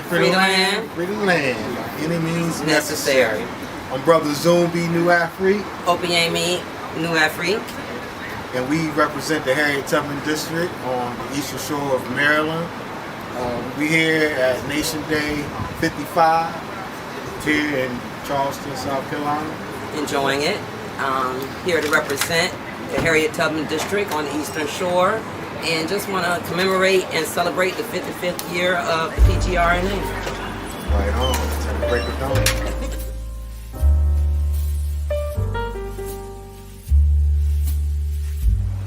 Free the land. Free the land. By any means necessary. I'm Brother Zumbi New Afrika. Opiemi New Afrika. And we represent the Harriet Tubman District on the eastern shore of Maryland. We're here at Nation Day 55 here in Charleston, South Carolina. Enjoying it. Here to represent the Harriet Tubman District on the eastern shore. And just want to commemorate and celebrate the 55th year of the PTRNA. Right on. Time to break it down.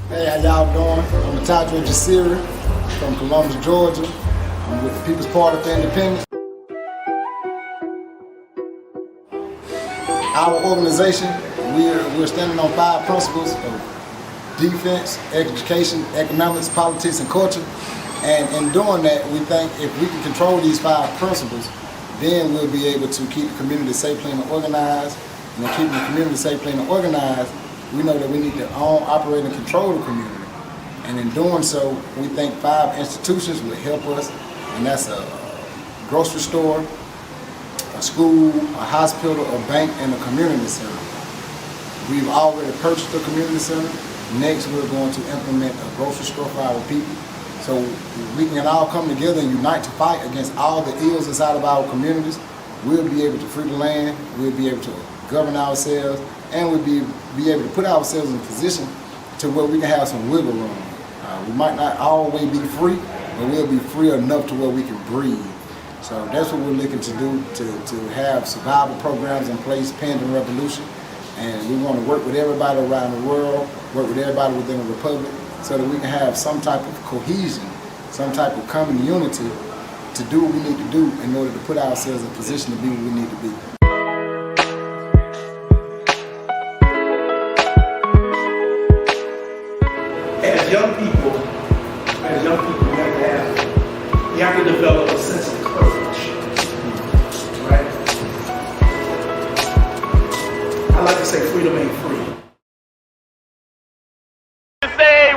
Hey, how y'all doing? I'm Natajwa Jasiri from Columbus, Georgia. I'm with the People's Party for Independence. Our organization, we're standing on 5 principles of defense, education, economics, politics, and culture. And in doing that, we think if we can control these 5 principles, then we'll be able to keep the community safely and organized. And in keeping the community safely and organized, we know that we need to own, operate, and control the community. And in doing so, we think 5 institutions will help us, and that's a grocery store, a school, a hospital, a bank, and a community center. We've already purchased a community center. Next, we're going to implement a grocery store for our people. So we can all come together and unite to fight against all the ills inside of our communities. We'll be able to free the land, we'll be able to govern ourselves, and we'll be able to put ourselves in a position to where we can have some wiggle room. We might not always be free, but we'll be free enough to where we can breathe. So that's what we're looking to do, to have survival programs in place pending revolution. And we want to work with everybody around the world, work with everybody within the republic, so that we can have some type of cohesion, some type of common unity to do what we need to do in order to put ourselves in a position to be what we need to be. As young people, you have to develop a sense of courage, right? I like to say freedom ain't free.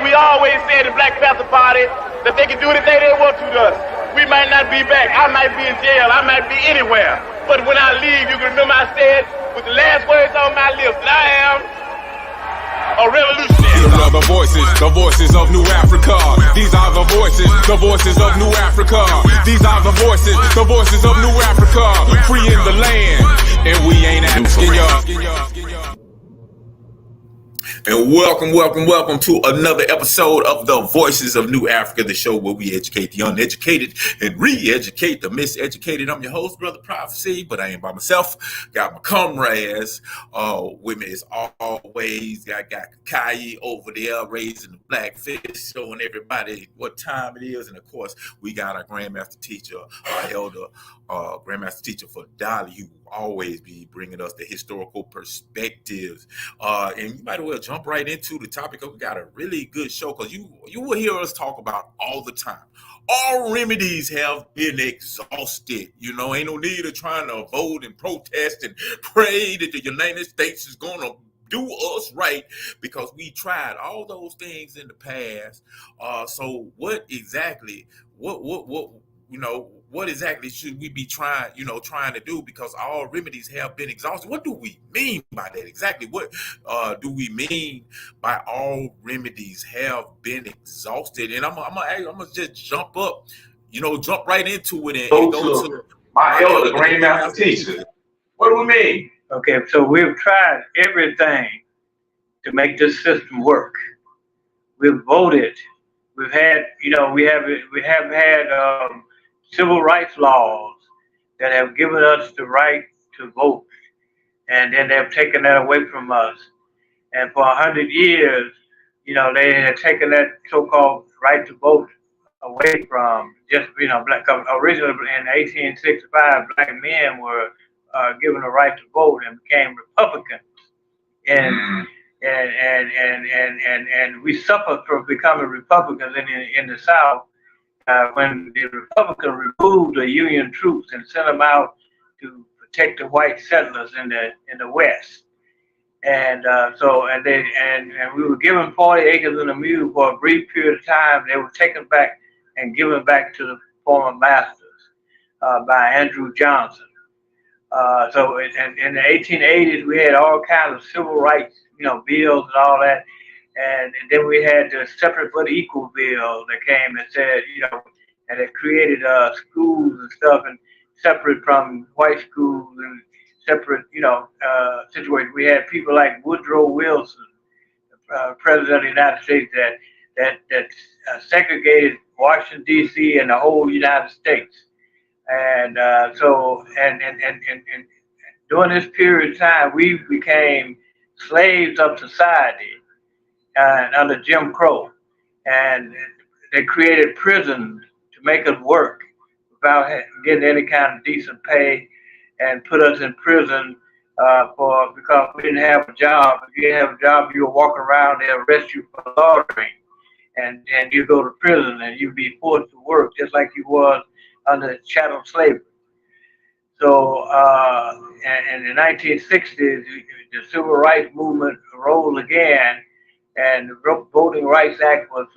We always say the Black Panther Party that they can do anything they want to us. We might not be back. I might be in jail. I might be anywhere. But when I leave, you can remember I said with the last words on my lips that I am a revolutionary. These are the voices of New Afrika. These are the voices of New Afrika. These are the voices of New Afrika. Free in the land, and we ain't asking y'all. And welcome to another episode of the Voices of New Afrika, the show where we educate the uneducated and re-educate the miseducated. I'm your host, Brother Prophecy, but I ain't by myself. Got my comrades with me as always. I got Kakai over there raising the black fist, showing everybody what time it is. And of course, we got our Grandmaster Teacher, our elder Grandmaster Teacher for Dolly, who will always be bringing us the historical perspectives. And you might as well jump right into the topic. We got a really good show because you will hear us talk about all the time. All remedies have been exhausted. You know, ain't no need of trying to vote and protest and pray that the United States is going to do us right because we tried all those things in the past. So what exactly should we be trying to do? Because all remedies have been exhausted. What do we mean by that exactly? What do we mean by all remedies have been exhausted? And I'm gonna just jump right into it and go to my elder Grandmaster Teacher. What do we mean? Okay, so we've tried everything to make this system work. We've voted. We've had, we have had civil rights laws that have given us the right to vote, and then they've taken that away from us. And for 100 years, they had taken that so-called right to vote away from just, black. Originally in 1865, black men were given a right to vote and became Republicans, and we suffered from becoming Republicans in the South. When the Republicans removed the Union troops and sent them out to protect the white settlers in the West, and we were given 40 acres and a mule for a brief period of time. They were taken back and given back to the former masters. by Andrew Johnson. So in the 1880s, we had all kinds of civil rights, bills and all that. And then we had the Separate but Equal bill that came and said, and it created schools and stuff, and separate from white schools and separate, situations. We had people like Woodrow Wilson, President of the United States, that segregated Washington D.C. and the whole United States. And so during this period of time, we became slaves of society under Jim Crow, and they created prisons to make us work without getting any kind of decent pay, and put us in prison because we didn't have a job. If you didn't have a job, you were walking around, they arrest you for loitering, and you go to prison and you'd be forced to work just like you was under chattel slavery. So in the 1960s, the Civil Rights Movement rose again, and the Voting Rights Act was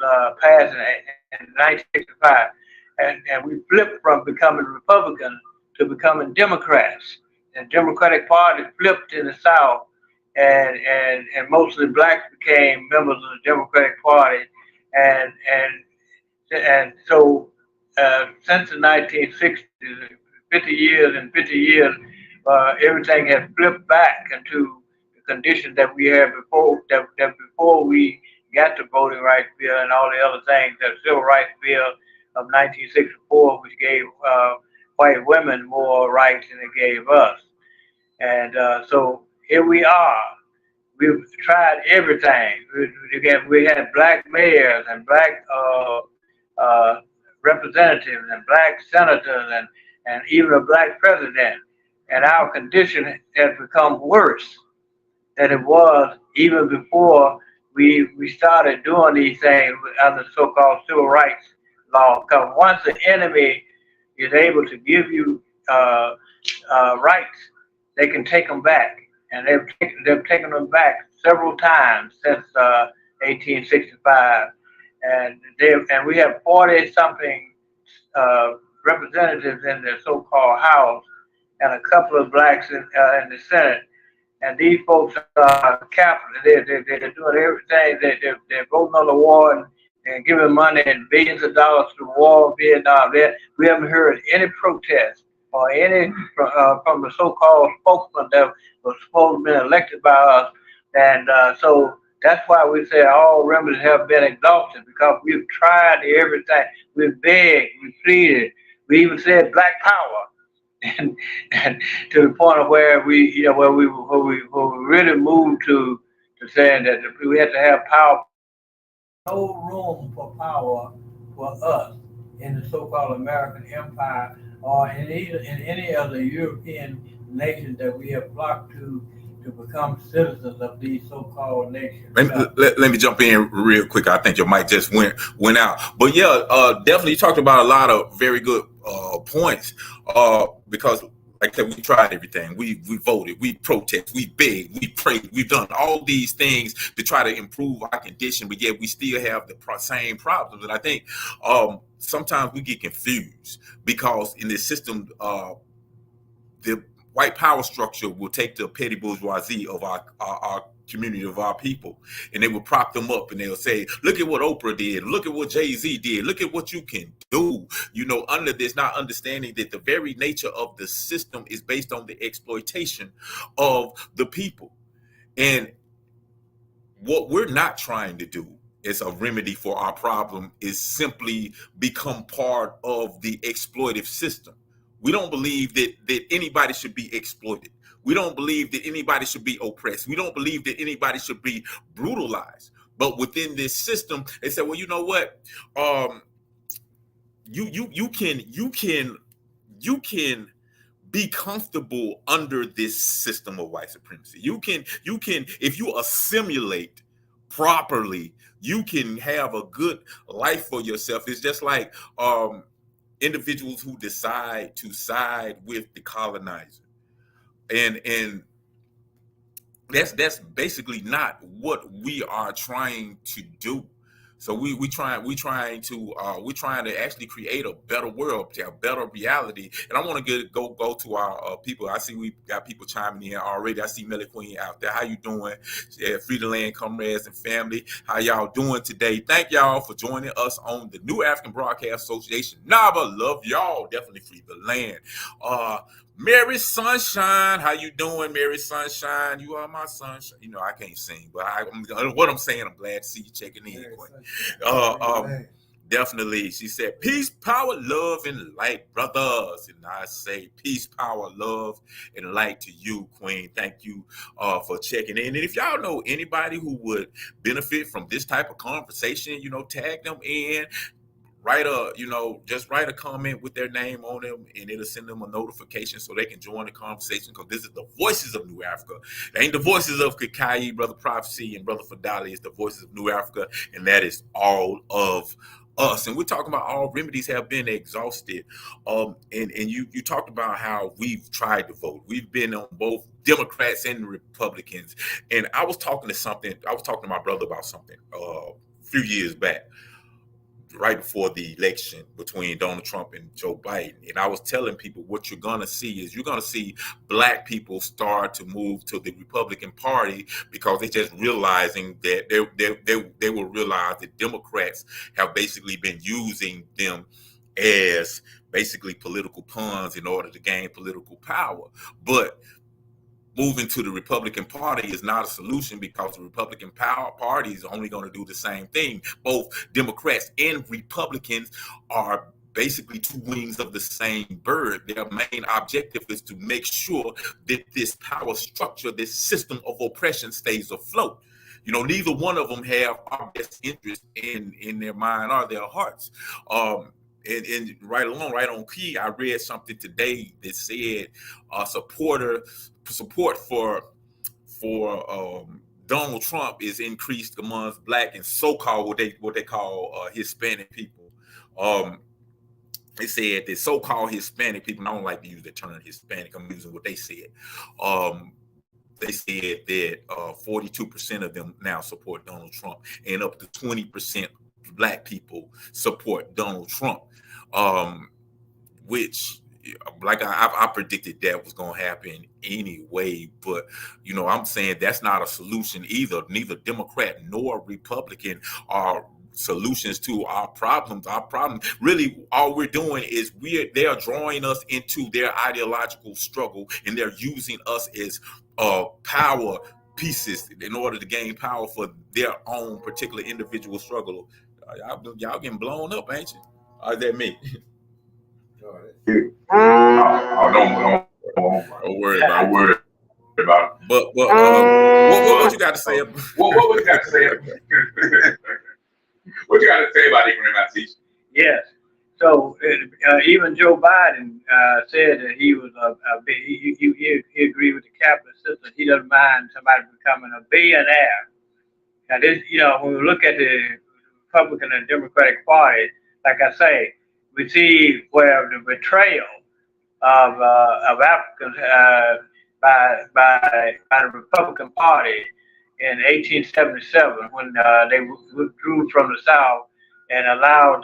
passed in 1965. And we flipped from becoming Republicans to becoming Democrats. And Democratic Party flipped in the South, and mostly blacks became members of the Democratic Party. And so since the 1960s, 50 years, everything has flipped back into the conditions that we had before, that before we got the Voting Rights Bill and all the other things, the Civil Rights Bill of 1964, which gave white women more rights than it gave us. And so here we are. We've tried everything. We had black mayors and black representatives and black senators and even a black president. And our condition has become worse than it was even before we started doing these things under so-called civil rights law. Because once the enemy is able to give you rights, they can take them back. And they've taken them back several times since 1865. And we have 40-something representatives in the so-called House, and a couple of blacks in the Senate. And these folks are capitalists. They're doing everything. They're voting on the war and giving money and billions of dollars to the war in Vietnam. We haven't heard any protest or any from the so-called spokesman that was supposed to be elected by us. And so that's why we say all remedies have been exhausted, because we've tried everything. We've begged, we pleaded, we even said black power, and to the point of where we really moved to saying that we had to have power. No room for power for us in the so-called American empire or in any other European nation that we have flocked to become citizens of these so-called nations. Let me jump in real quick. I think your mic just went out. But yeah, definitely you talked about a lot of very good points because like I said, we tried everything. We voted, we protested, we begged, we prayed, we've done all these things to try to improve our condition, but yet we still have the same problems. And I think sometimes we get confused because in this system, the white power structure will take the petty bourgeoisie of our community, of our people, and they will prop them up and they'll say, look at what Oprah did, look at what Jay-Z did, look at what you can do, under this, not understanding that the very nature of the system is based on the exploitation of the people. And what we're not trying to do as a remedy for our problem is simply become part of the exploitive system. We don't believe that anybody should be exploited. We don't believe that anybody should be oppressed. We don't believe that anybody should be brutalized. But within this system, they say, well, you know what? You can be comfortable under this system of white supremacy. You can if you assimilate properly, you can have a good life for yourself. It's just like individuals who decide to side with the colonizer, and that's basically not what we are trying to do. So we trying to actually create a better world, a better reality. And I want to go to our people. I see we got people chiming in already. I see Melly Queen out there. How you doing? Yeah, Free the Land comrades and family. How y'all doing today? Thank y'all for joining us on the New African Broadcast Association. NABA, love y'all. Definitely free the land. Mary Sunshine, how you doing, Mary Sunshine? You are my sunshine. You know I can't sing, but what I'm saying, I'm glad to see you checking in, Queen. Definitely, she said, peace, power, love, and light, brothers. And I say, peace, power, love, and light to you, Queen. Thank you for checking in. And if y'all know anybody who would benefit from this type of conversation, tag them in. Just write a comment with their name on them, and it'll send them a notification so they can join the conversation, because this is the Voices of New Afrika. It ain't the Voices of Kakai, Brother Prophecy, and Brother Fadali. It's the Voices of New Afrika, and that is all of us. And we're talking about all remedies have been exhausted. And you talked about how we've tried to vote. We've been on both Democrats and Republicans. And I was talking to my brother about something a few years back, right before the election between Donald Trump and Joe Biden. And I was telling people, what you're going to see is you're going to see black people start to move to the Republican Party, because they're just realizing that they will realize that Democrats have basically been using them as basically political pawns in order to gain political power. But moving to the Republican Party is not a solution, because the Republican Party is only going to do the same thing. Both Democrats and Republicans are basically two wings of the same bird. Their main objective is to make sure that this power structure, this system of oppression, stays afloat. Neither one of them have our best interest in their mind or their hearts. And right on key, I read something today that said support for Donald Trump is increased amongst black and so-called what they call Hispanic people. They said that so-called Hispanic people, and I don't like to use the term Hispanic, I'm using what they said. They said that 42% of them now support Donald Trump, and up to 20% black people support Donald Trump, which, like I predicted that was going to happen anyway. But I'm saying that's not a solution either. Neither Democrat nor Republican are solutions to our problems. Our problem, really, all we're doing is they are drawing us into their ideological struggle, and they're using us as power pieces in order to gain power for their own particular individual struggle. Y'all getting blown up, ain't you? Or is that me? Don't worry about it. But what you got to say? What you got to say? What you got to say about Ignorant? Yes. So even Joe Biden said that he was he agreed with the capitalist system. He doesn't mind somebody becoming a billionaire. Now this, when we look at the Republican and Democratic Party, like I say, we see where the betrayal of Africans by the Republican Party in 1877, when they withdrew from the South and allowed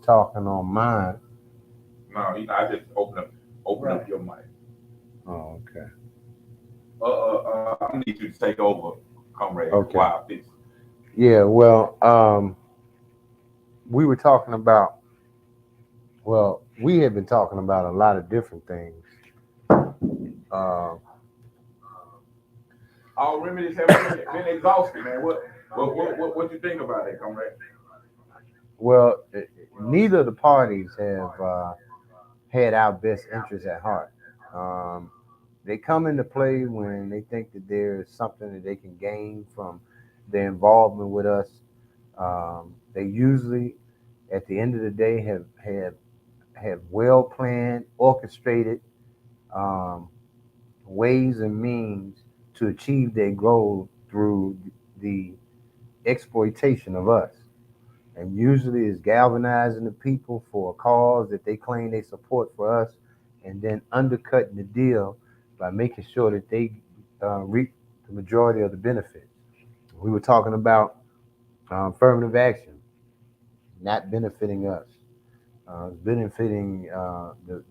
talking on mine. No, I just open up your mic. Oh, okay. I need you to take over, comrade. Okay. Wow, please. Yeah, well, we were talking about, we have been talking about a lot of different things. All remedies have been exhausted, man. What you think about it, comrade? Well, neither of the parties have had our best interests at heart. They come into play when they think that there's something that they can gain from their involvement with us. They usually, at the end of the day, have well planned, orchestrated ways and means to achieve their goal through the exploitation of us. and usually it's galvanizing the people for a cause that they claim they support for us, and then undercutting the deal by making sure that they reap the majority of the benefits. We were talking about affirmative action not benefiting us. Benefiting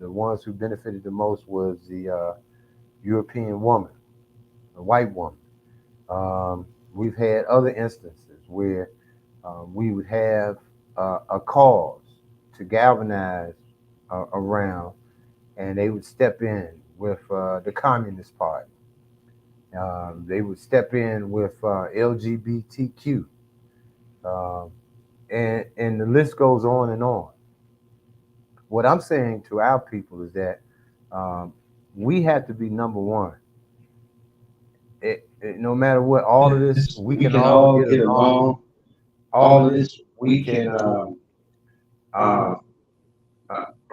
the ones who benefited the most was the European woman, the white woman. We've had other instances where we would have a cause to galvanize around, and they would step in with the Communist Party. They would step in with LGBTQ, um, and the list goes on and on. What I'm saying to our people is that um, we have to be number one. No matter what, all of this, we We can can all all get get along. along. All All of of this, this we we can can uh,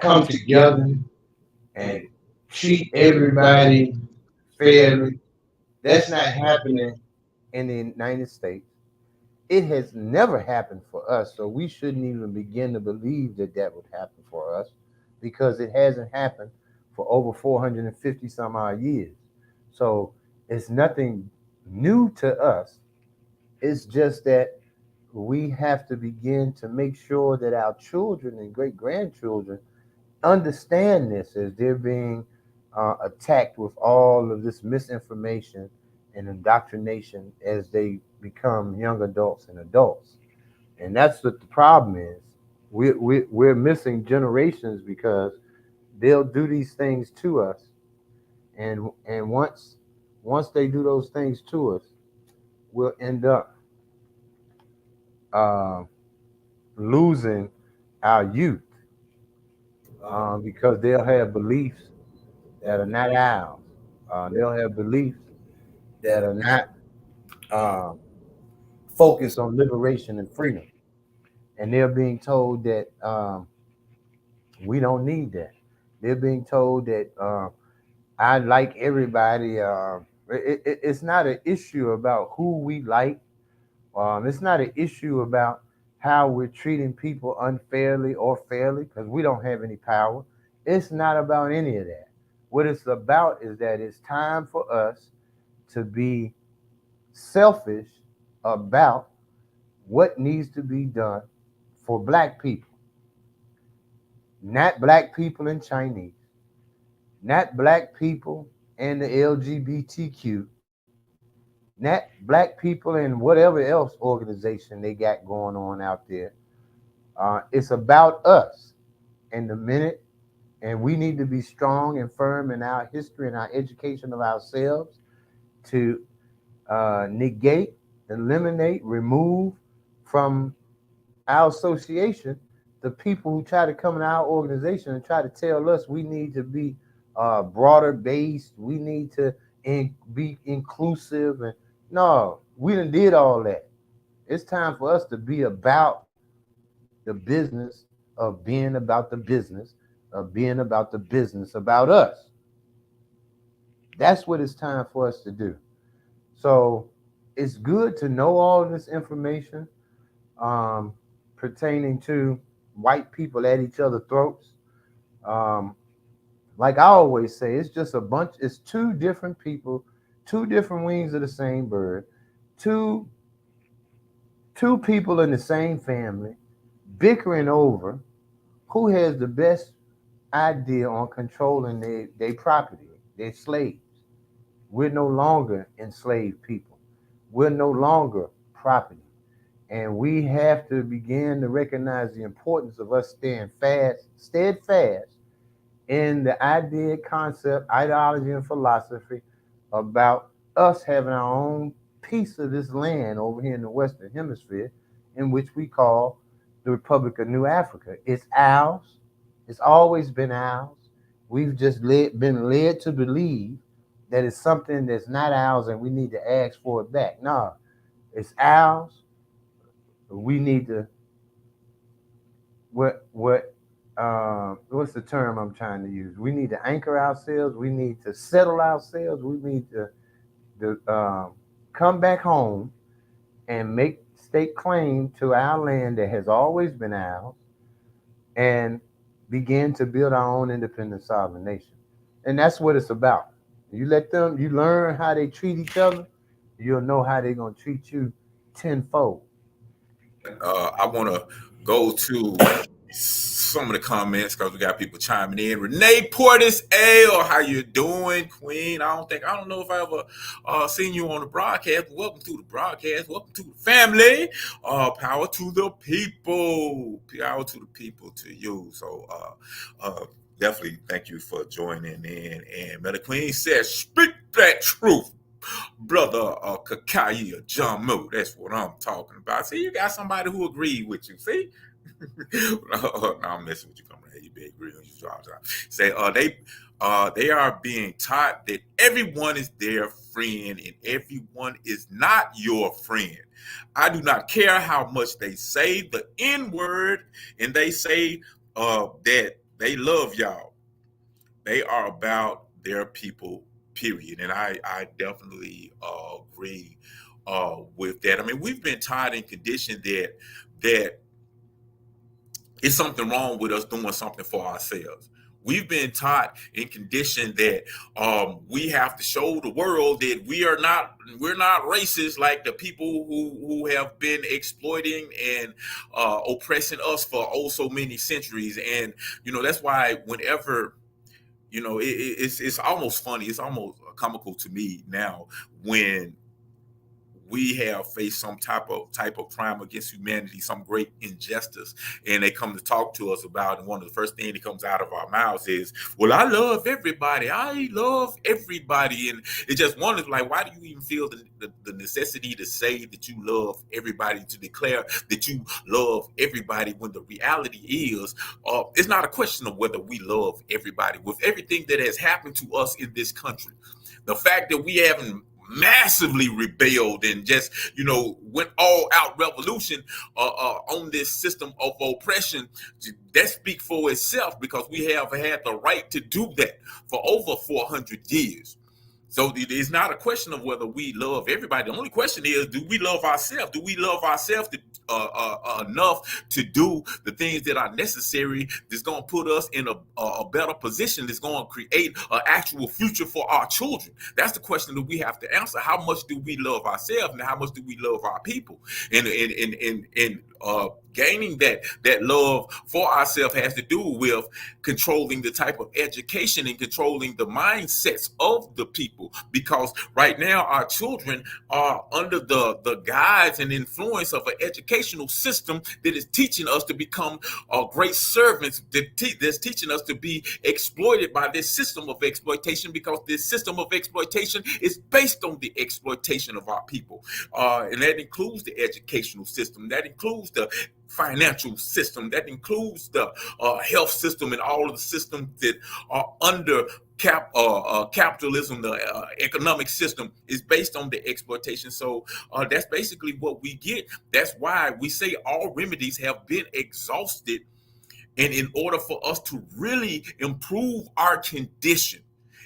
come come together together and and treat treat everybody everybody fairly. fairly. That's That's not not happening happening. in the United States. It has never happened for us, so we shouldn't even begin to believe that that would happen for us because it hasn't happened for over 450 some odd years. So it's nothing new to us. It's just that we have to begin to make sure that our children and great grandchildren understand this as they're being attacked with all of this misinformation and indoctrination as they become young adults and adults. And that's what the problem is. We're missing generations because they'll do these things to us, and once they do those things to us, we'll end up uh, losing our youth because they'll have beliefs that are not ours. They'll have beliefs that are not uh, focused on liberation and freedom, and they're being told that we don't need that. They're being told that I like everybody. It's not an issue about who we like. It's not an issue about how we're treating people unfairly or fairly because we don't have any power. It's not about any of that. What it's about is that it's time for us to be selfish about what needs to be done for black people, not black people and Chinese, not black people and the LGBTQ, not black people and whatever else organization they got going on out there. It's about us. And the minute, and we need to be strong and firm in our history and our education of ourselves to negate, eliminate, remove from our association the people who try to come in our organization and try to tell us we need to be broader based, we need to be inclusive, and no, we done did all that. It's time for us to be about the business of being about the business of being about the business about us. That's what it's time for us to do. So it's good to know all of this information um, pertaining to white people at each other's throats. Um, like I always say, it's just a bunch, it's two different people, two different wings of the same bird, two two people in the same family bickering over who has the best idea on controlling their property, their slaves. We're no longer enslaved people. We're no longer property. And we have to begin to recognize the importance of us staying steadfast in the idea, concept, ideology, and philosophy about us having our own piece of this land over here in the Western Hemisphere, in which we call the Republic of New Africa. It's ours. It's always been ours. We've just been led to believe that it's something that's not ours and we need to ask for it back. No, it's ours. We need to what's the term I'm trying to use? We need to anchor ourselves. We need to settle ourselves. We need to come back home and make stake claim to our land that has always been ours and begin to build our own independent sovereign nation. And that's what it's about. You let them, you learn how they treat each other, you'll know how they're going to treat you tenfold. I want to go to some of the comments because we got people chiming in. Renee Portis, L, how you doing, Queen? I don't know if I ever seen you on the broadcast. Welcome to the broadcast. Welcome to the family. Power to the people. Power to the people, to you. So definitely thank you for joining in. And Meta Queen says, speak that truth. Brother Kakai or John Moo. That's what I'm talking about. See, you got somebody who agreed with you. See? No, I'm messing with you. Coming here, you be agreeing with you. Say they are being taught that everyone is their friend and everyone is not your friend. I do not care how much they say the N-word and they say that they love y'all. They are about their people, period. And I definitely agree with that. I mean, we've been taught and conditioned that it's something wrong with us doing something for ourselves. We've been taught and conditioned that we have to show the world that we're not racist like the people who have been exploiting and oppressing us for oh so many centuries. And that's why whenever it's almost funny, it's almost comical to me now when we have faced some type of crime against humanity, some great injustice, and they come to talk to us about it. And one of the first things that comes out of our mouths is, well, I love everybody. I love everybody. And it just wonders, like, why do you even feel the necessity to say that you love everybody, to declare that you love everybody, when the reality is, it's not a question of whether we love everybody. With everything that has happened to us in this country, the fact that we haven't massively rebelled and just went all out revolution on this system of oppression, that speaks for itself, because we have had the right to do that for over 400 years. So it's not a question of whether we love everybody. The only question is, do we love ourselves? Do we love ourselves enough to do the things that are necessary, that's going to put us in a better position, that's going to create an actual future for our children? That's the question that we have to answer. How much do we love ourselves, and how much do we love our people? And gaining that love for ourselves has to do with controlling the type of education and controlling the mindsets of the people, because right now our children are under the guise and influence of an educational system that is teaching us to become great servants, that's teaching us to be exploited by this system of exploitation, because this system of exploitation is based on the exploitation of our people, and that includes the educational system, that includes the financial system, that includes the health system, and all of the systems that are under capitalism. The economic system is based on the exploitation. So that's basically what we get. That's why we say all remedies have been exhausted. And in order for us to really improve our condition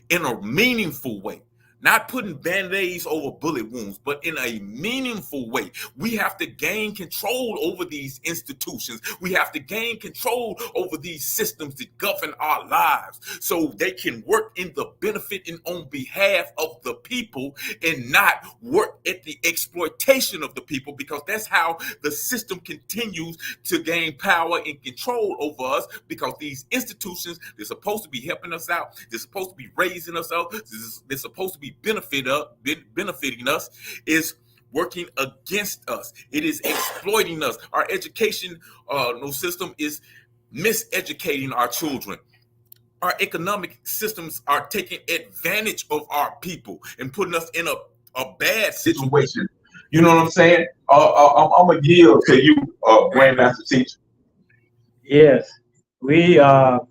in a meaningful way, not putting band-aids over bullet wounds, but in a meaningful way, we have to gain control over these institutions. We have to gain control over these systems that govern our lives, so they can work in the benefit and on behalf of the people, and not work at the exploitation of the people, because that's how the system continues to gain power and control over us, because these institutions, they're supposed to be helping us out, they're supposed to be raising us out, they're supposed to be benefiting us, is working against us. It is exploiting us. Our education system is miseducating our children. Our economic systems are taking advantage of our people and putting us in a bad situation. You know what I'm saying? I'm gonna yield to you, Grandmaster Teacher. Yes, we are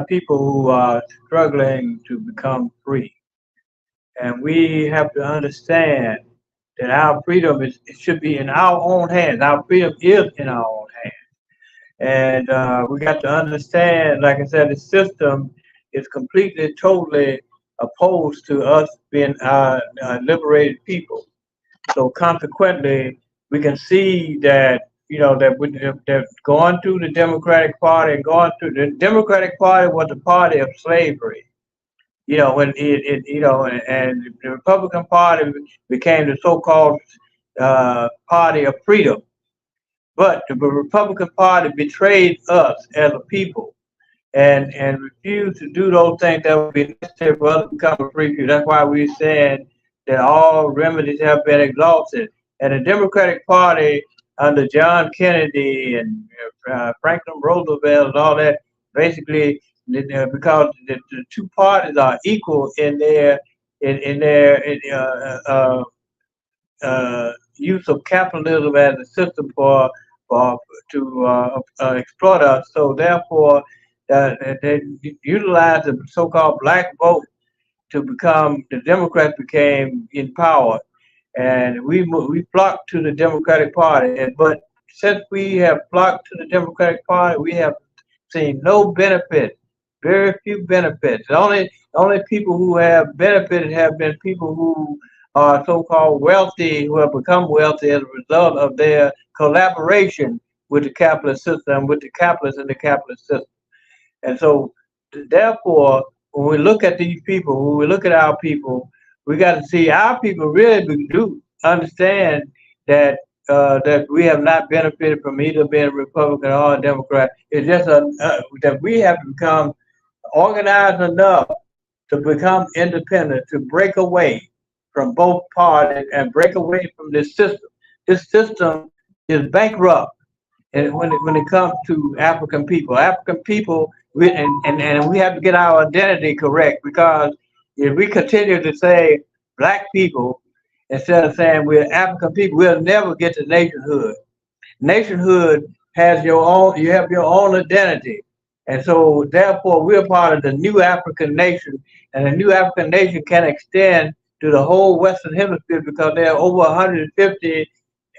people who are struggling to become free. And we have to understand that our freedom it should be in our own hands. Our freedom is in our own hands. And we got to understand, like I said, the system is completely, totally opposed to us being liberated people. So consequently, we can see that, that going through the Democratic Party and going through the Democratic Party was the party of slavery. When and the Republican Party became the so-called party of freedom. But the Republican Party betrayed us as a people and refused to do those things that would be necessary for us to become a free people. That's why we're saying that all remedies have been exhausted. And the Democratic Party under John Kennedy and Franklin Roosevelt and all that, basically, because the two parties are equal in their use of capitalism as a system to exploit us. So therefore, they utilized the so-called black vote to become, the Democrats became in power, and we flocked to the Democratic Party. But since we have flocked to the Democratic Party, we have seen no benefit, very few benefits. The only people who have benefited have been people who are so-called wealthy, who have become wealthy as a result of their collaboration with the capitalist system, with the capitalists in the capitalist system. And so, therefore, when we look at these people, when we look at our people, we got to see our people really do understand that that we have not benefited from either being a Republican or a Democrat. It's just that we have to become organized enough to become independent, to break away from both parties and break away from this system. This system is bankrupt, and when it comes to African people, we have to get our identity correct, because if we continue to say black people instead of saying we're African people, we'll never get to nationhood. Nationhood has you have your own identity. And so therefore we're part of the new African nation, and the new African nation can extend to the whole Western Hemisphere, because there are over 150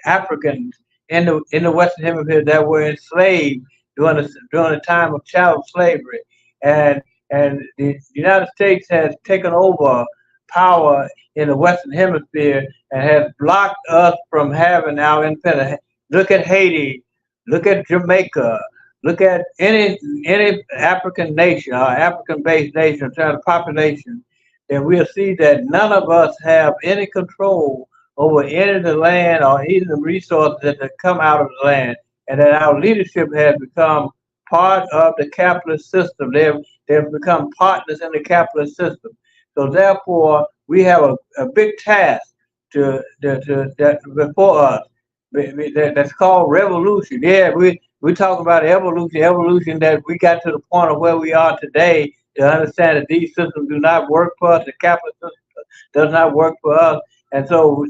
Africans in the Western Hemisphere that were enslaved during the time of chattel slavery, and the United States has taken over power in the Western Hemisphere and has blocked us from having our independence. Look at Haiti, look at Jamaica, look at any African nation or African-based nation in terms of population, then we'll see that none of us have any control over any of the land or any of the resources that have come out of the land, and that our leadership has become part of the capitalist system. They've become partners in the capitalist system. So therefore, we have a big task that before us. That's called revolution. Yeah, we talk about evolution that we got to the point of where we are today to understand that these systems do not work for us. The capitalist system does not work for us. And so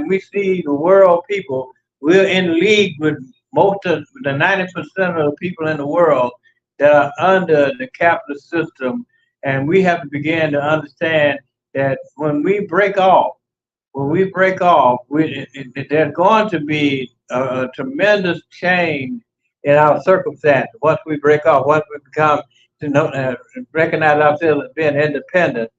we see the world people. We're in league with most of the 90% of the people in the world that are under the capitalist system, and we have to begin to understand that when we break off, there's going to be a tremendous change in our circumstances once we break off, once we become to recognize ourselves as being independent,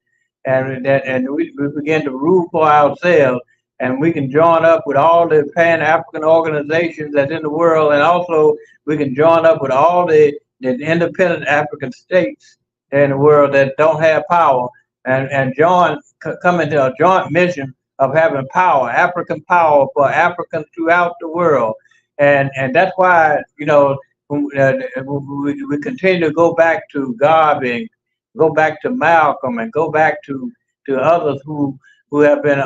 and we begin to rule for ourselves, and we can join up with all the Pan-African organizations that's in the world, and also we can join up with all the independent African states in the world that don't have power, and come into a joint mission of having power, African power for Africans throughout the world. And that's why, we continue to go back to Garvey, go back to Malcolm, and go back to others who have been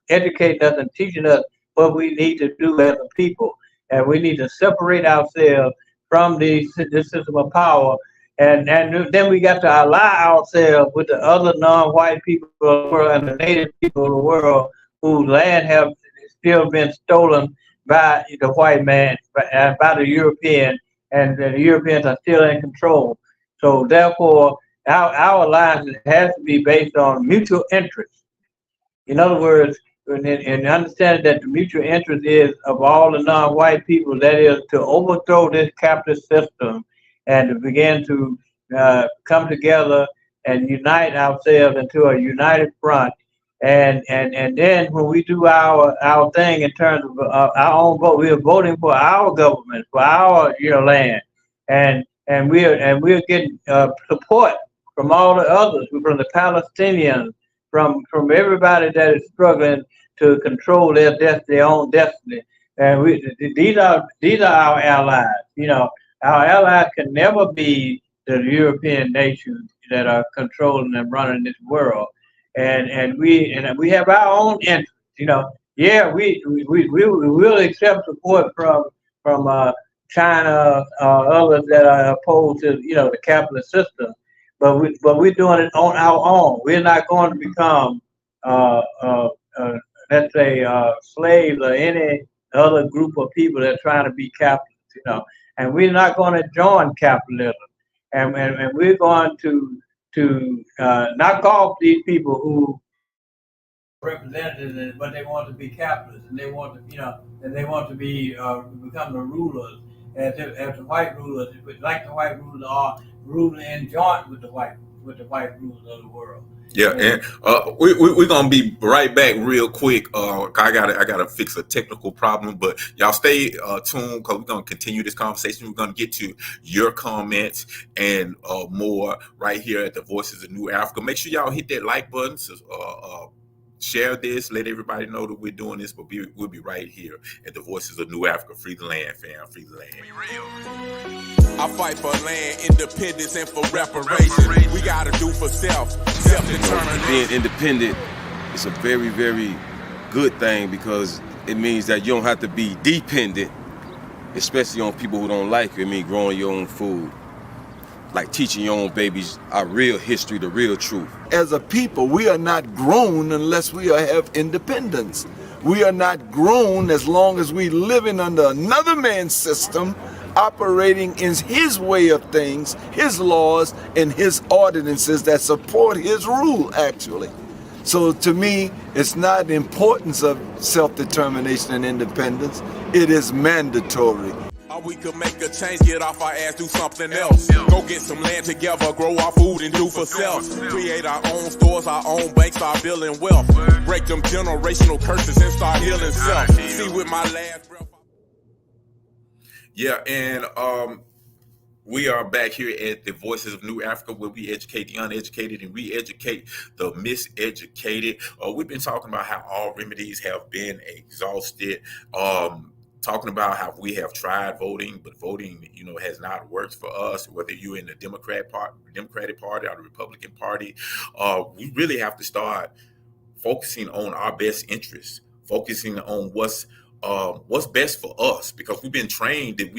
educating us and teaching us what we need to do as a people. And we need to separate ourselves from this system of power. And then we got to ally ourselves with the other non-white people of the world and the native people of the world whose land have still been stolen by the white man, by the European, and the Europeans are still in control. So therefore, our alliance has to be based on mutual interest. In other words, and understand that the mutual interest is of all the non-white people, that is to overthrow this capitalist system and to begin to come together and unite ourselves into a united front and then when we do our thing in terms of our own vote, we are voting for our government, for our land, and we're getting support from all the others, from the Palestinians, from everybody that is struggling to control their own destiny. And these are our allies. Our allies can never be the European nations that are controlling and running this world. And we have our own interests. Yeah, we will accept support from China, others that are opposed to the capitalist system, but we're doing it on our own. We're not going to become let's say slaves or any other group of people that are trying to be capitalists. And we're not going to join capitalism, and we're going to knock off these people who representatives, but they want to be capitalists, and they want to, and they want to be become the rulers, as the white rulers, like the white rulers are ruling in joint with the white rulers of the world. Yeah, and we're gonna be right back real quick. I gotta fix a technical problem, but y'all stay tuned because we're gonna continue this conversation. We're gonna get to your comments and more right here at the Voices of New Afrika. Make sure y'all hit that like button. Share this, let everybody know that we're doing this, but we'll be right here at the Voices of New Afrika. Free the land, fam. Free the land. Be real. I fight for land, independence, and for reparations. We gotta do for self-determination. Being independent is a very, very good thing because it means that you don't have to be dependent, especially on people who don't like you. I mean, growing your own food, like teaching your own babies our real history, the real truth. As a people, we are not grown unless we have independence. We are not grown as long as we living under another man's system, operating in his way of things, his laws, and his ordinances that support his rule, actually. So to me, it's not the importance of self-determination and independence. It is mandatory. We could make a change, get off our ass, do something else. Go get some land together, grow our food and do for self. Create our own stores, our own banks, start building wealth. Break them generational curses and start healing self. See with my last breath. Yeah, and we are back here at the Voices of New Afrika, where we educate the uneducated and re-educate the miseducated. We've been talking about how all remedies have been exhausted. Talking about how we have tried voting, but voting, has not worked for us. Whether you're in the Democratic Party or the Republican Party, we really have to start focusing on our best interests, focusing on what's best for us, because we've been trained that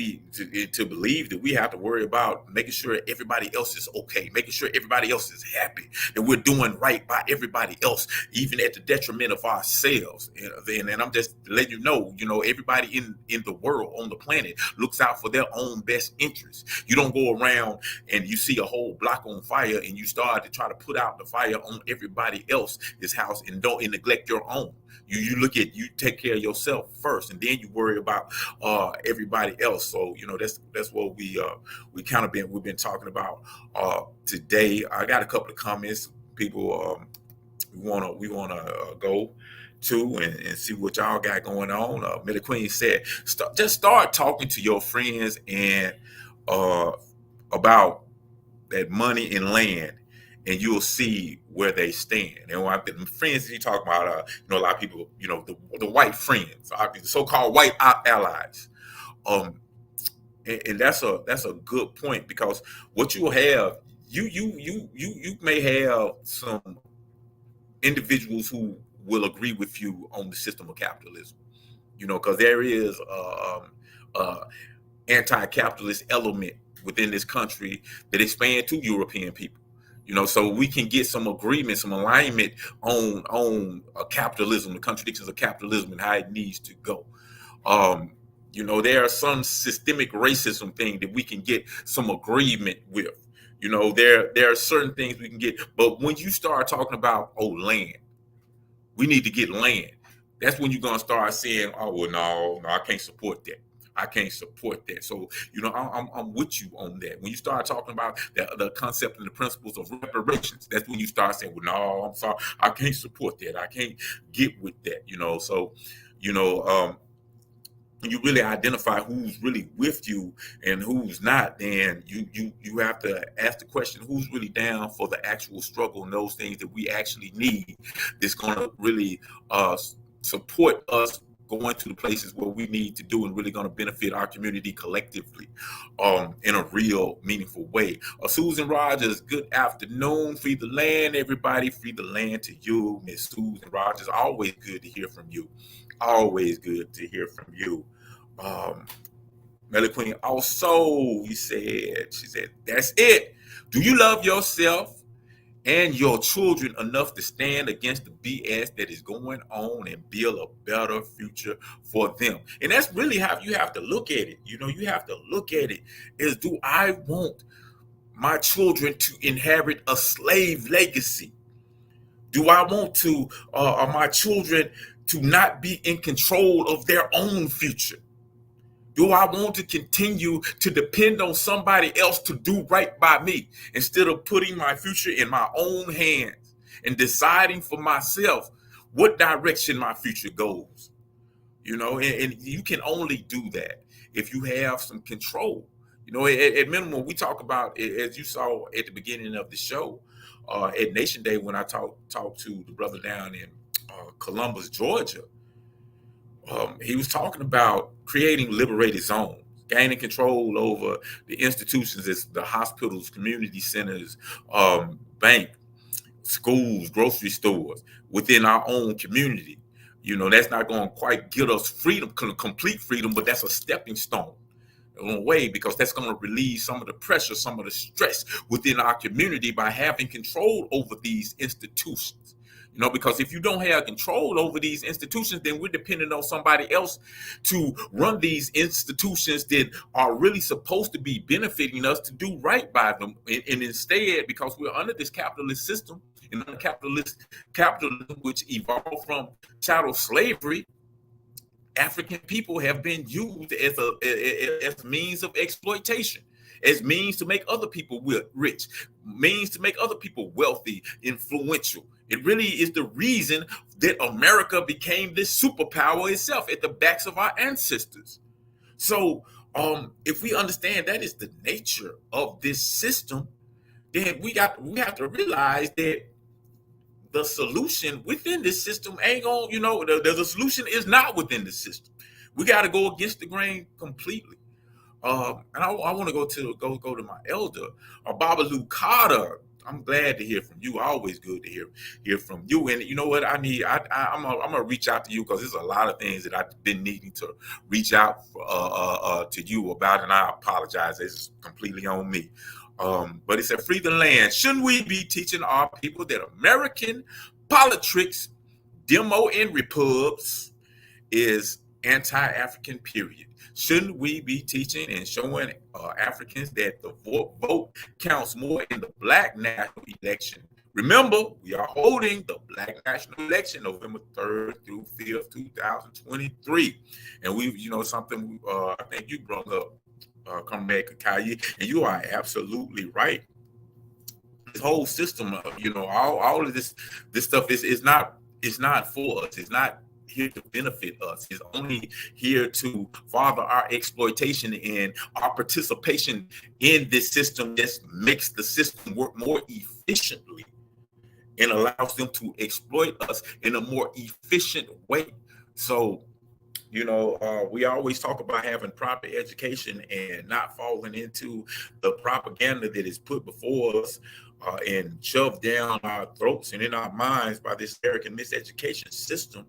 to believe that we have to worry about making sure everybody else is okay, making sure everybody else is happy, that we're doing right by everybody else, even at the detriment of ourselves. And I'm just letting you know, everybody in the world, on the planet, looks out for their own best interests. You don't go around and you see a whole block on fire and you start to try to put out the fire on everybody else's house and neglect your own. You take care of yourself first, and then you worry about everybody else. So that's what we've been talking about today. I got a couple of comments, people. We wanna go to and see what y'all got going on. Millie Queen said, just start talking to your friends and about that money and land, and you'll see where they stand. And when the friends you talk about, a lot of people, the white friends, the so-called white allies, and that's a good point, because what you will have, you may have some individuals who will agree with you on the system of capitalism, because there is anti-capitalist element within this country that expand to European people. So we can get some agreement, some alignment on capitalism, the contradictions of capitalism and how it needs to go. There are some systemic racism thing that we can get some agreement with. There are certain things we can get, but when you start talking about land, we need to get land. That's when you're gonna start saying, oh well, no, I can't support that. I can't support that. So, I'm with you on that. When you start talking about the concept and the principles of reparations, that's when you start saying, well, no, I'm sorry, I can't support that. I can't get with that, So, when you really identify who's really with you and who's not, then you have to ask the question, who's really down for the actual struggle and those things that we actually need that's going to really support us going to the places where we need to do and really going to benefit our community collectively in a real meaningful way. Susan Rogers, good afternoon. Free the land, everybody. Free the land to you, Miss Susan Rogers. Always good to hear from you. Always good to hear from you. Melody Queen also, she said, that's it. Do you love yourself and your children enough to stand against the BS that is going on and build a better future for them? And that's really how you have to look at it. You have to look at it as, do I want my children to inherit a slave legacy? Do I want to my children to not be in control of their own future? Do I want to continue to depend on somebody else to do right by me instead of putting my future in my own hands and deciding for myself what direction my future goes? And you can only do that if you have some control. At minimum, we talk about, as you saw at the beginning of the show, at Nation Day, when I talked to the brother down in Columbus, Georgia, he was talking about creating liberated zones, gaining control over the institutions, as the hospitals, community centers, bank, schools, grocery stores within our own community. That's not going to quite get us freedom, complete freedom, but that's a stepping stone in a way, because that's going to relieve some of the pressure, some of the stress within our community by having control over these institutions. Because if you don't have control over these institutions, then we're dependent on somebody else to run these institutions that are really supposed to be benefiting us to do right by them. And instead, because we're under this capitalist system, and under capitalism, which evolved from chattel slavery, African people have been used as means of exploitation, as means to make other people rich, means to make other people wealthy, influential. It really is the reason that America became this superpower itself at the backs of our ancestors. So if we understand that is the nature of this system, then we have to realize that the solution within this system ain't going, the solution is not within the system. We got to go against the grain completely. And I want to go to my elder, Babalu Carter. I'm glad to hear from you. Always good to hear from you. And you know what? I'm gonna reach out to you because there's a lot of things that I've been needing to reach out to you about, and I apologize. It's completely on me. But it said, free the land. Shouldn't we be teaching our people that American politics, demo and repubs is anti-African, period? Shouldn't we be teaching and showing Africans that the vote counts more in the Black national election? Remember, we are holding the Black national election November 3rd through 5th, 2023. And we, something I think you brought up, Comrade Kakayi, and you are absolutely right. This whole system, all of this stuff is not for us. It's not here to benefit us. It's only here to further our exploitation and our participation in this system that makes the system work more efficiently and allows them to exploit us in a more efficient way. So, we always talk about having proper education and not falling into the propaganda that is put before us and shoved down our throats and in our minds by this American miseducation system,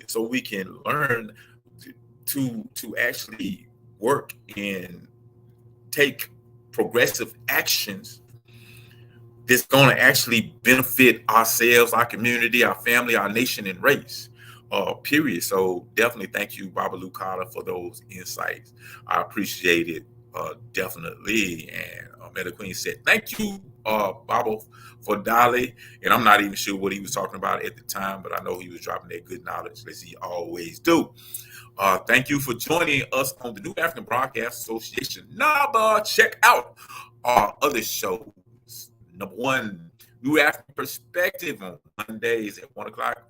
so we can learn to actually work and take progressive actions that's going to actually benefit ourselves, our community, our family, our nation, and race. Period. So definitely thank you, Babalu Carter, for those insights. I appreciate it definitely. And Meta Queen said, thank you, Baba, for Dolly. And I'm not even sure what he was talking about at the time, but I know he was dropping that good knowledge as he always do. Thank you for joining us on the New African Broadcast Association. NABA, check out our other shows. Number one, New African Perspective on Mondays at 1 o'clock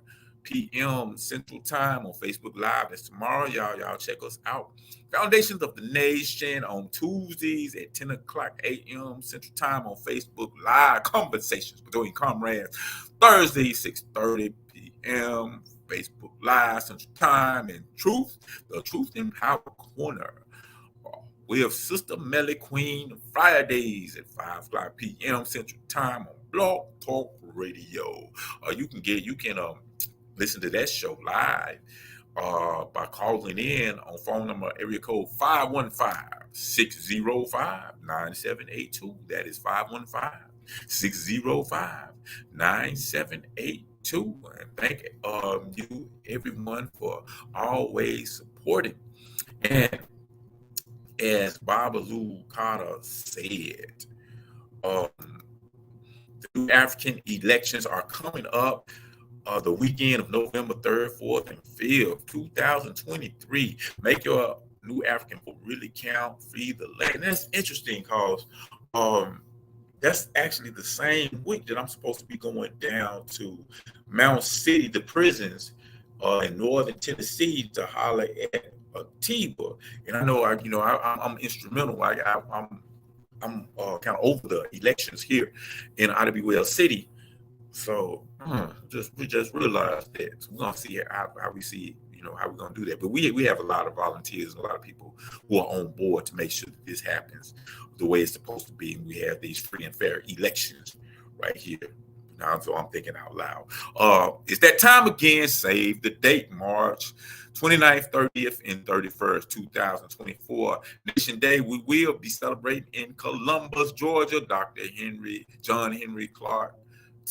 p.m. Central Time on Facebook Live. That's tomorrow. Y'all check us out. Foundations of the Nation on Tuesdays at 10 o'clock a.m. Central Time on Facebook Live. Conversations between comrades. Thursday, 6:30 p.m. Facebook Live Central Time. And the Truth in Power Corner. We have Sister Melly Queen Fridays at 5 o'clock p.m. Central Time on Blog Talk Radio. You can listen to that show live by calling in on phone number area code 515-605-9782. That is 515-605-9782. And thank you, everyone, for always supporting. And as Babalu Carter said, the New African elections are coming up the weekend of November 3rd, 4th, and 5th, 2023. Make your New African vote really count. Free the land. And that's interesting because that's actually the same week that I'm supposed to be going down to Mount City, the prisons in northern Tennessee, to holler at Tiba. And I know I'm instrumental. I'm kind of over the elections here in IWL City. So we just realized that. So we're gonna see how we see it, how we're gonna do that. But we have a lot of volunteers and a lot of people who are on board to make sure that this happens the way it's supposed to be, and we have these free and fair elections right here. Now, so I'm thinking out loud. It's that time again. Save the date, March 29th, 30th, and 31st, 2024. Nation Day, we will be celebrating in Columbus, Georgia. Dr. John Henry Clark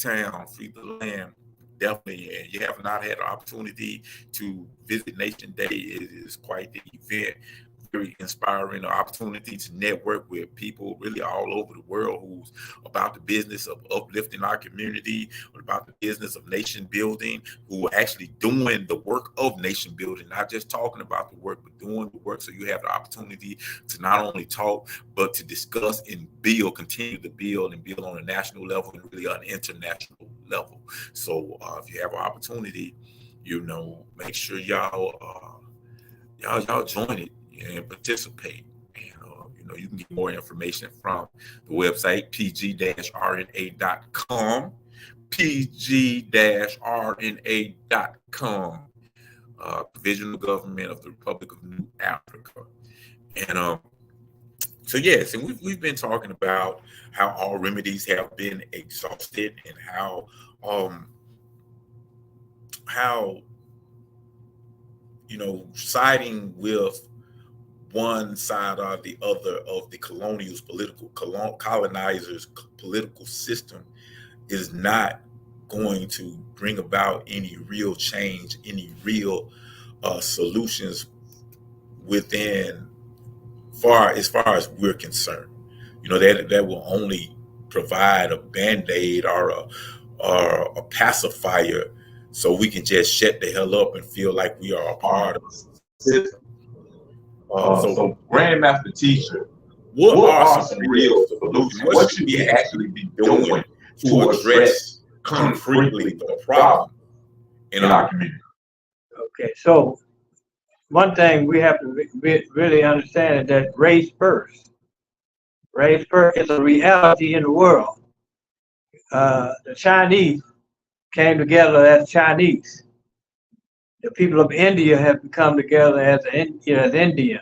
Town, Free the Land. Definitely, and you have not had the opportunity to visit Nation Day. It is quite the event. Very inspiring opportunity to network with people really all over the world who's about the business of uplifting our community, about the business of nation building, who are actually doing the work of nation building, not just talking about the work, but doing the work. So you have the opportunity to not only talk, but to discuss and build, continue to build and build on a national level and really on an international level. So if you have an opportunity, make sure y'all join it and participate. And you can get more information from the website pg-rna.com, pg-rna.com, Provisional Government of the Republic of New Africa. And so yes, and we've been talking about how all remedies have been exhausted and how siding with one side or the other of the colonizers' political system is not going to bring about any real change, any real solutions within as far as we're concerned. That will only provide a band-aid or a pacifier so we can just shut the hell up and feel like we are a part of the system. So Grandmaster Teacher, what are some real solutions? What should we actually be doing to address concretely the problem in our community? Okay, so one thing we have to really understand is that race first is a reality in the world. The Chinese came together as Chinese. The people of India have come together as Indian.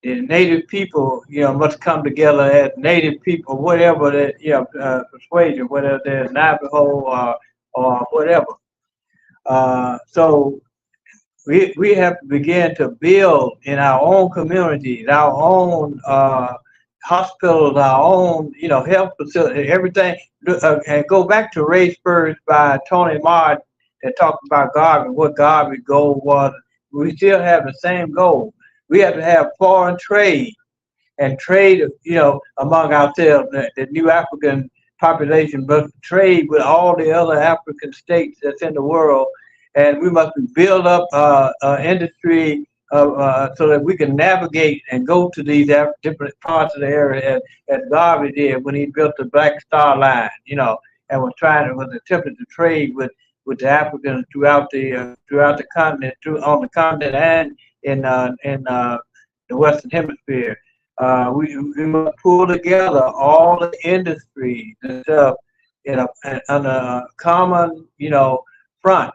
The native people, must come together as native people, whatever that, persuasion, whether they're Navajo or whatever. So we have to begin to build in our own communities, our own hospitals, our own, health facilities, everything. And go back to Race First by Tony Martin that talked about Garvey, what Garvey's goal was. We still have the same goal. We have to have foreign trade and trade, among ourselves. The New African population must trade with all the other African states that's in the world. And we must build up industry so that we can navigate and go to these different parts of the area as Garvey did when he built the Black Star Line, and was attempting to trade with the Africans throughout the continent, on the continent and in the Western Hemisphere. We must pull together all the industries and stuff on a common, front,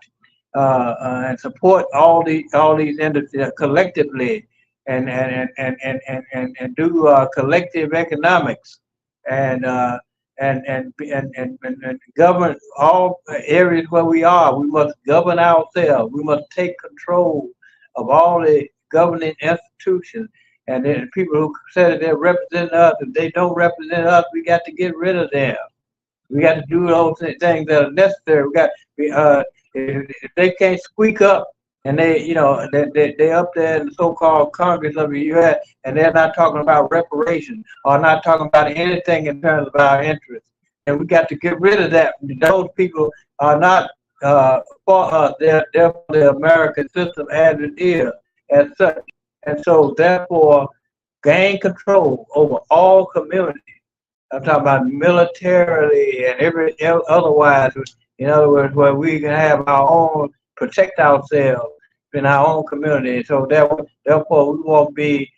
and support all these industries collectively, and do collective economics, and govern all areas where we are. We must govern ourselves. We must take control of all the governing institutions. And then the people who said that they represent us, if they don't represent us, we got to get rid of them. We got to do those things that are necessary. If they can't squeak up, and they up there in the so-called Congress of the U.S., and they're not talking about reparations or not talking about anything in terms of our interests, and we got to get rid of that. Those people are not for us. They're for the American system as it is, as such. And so, therefore, gain control over all communities. I'm talking about militarily and otherwise. In other words, where we can have our own, protect ourselves in our own community. So therefore, we won't be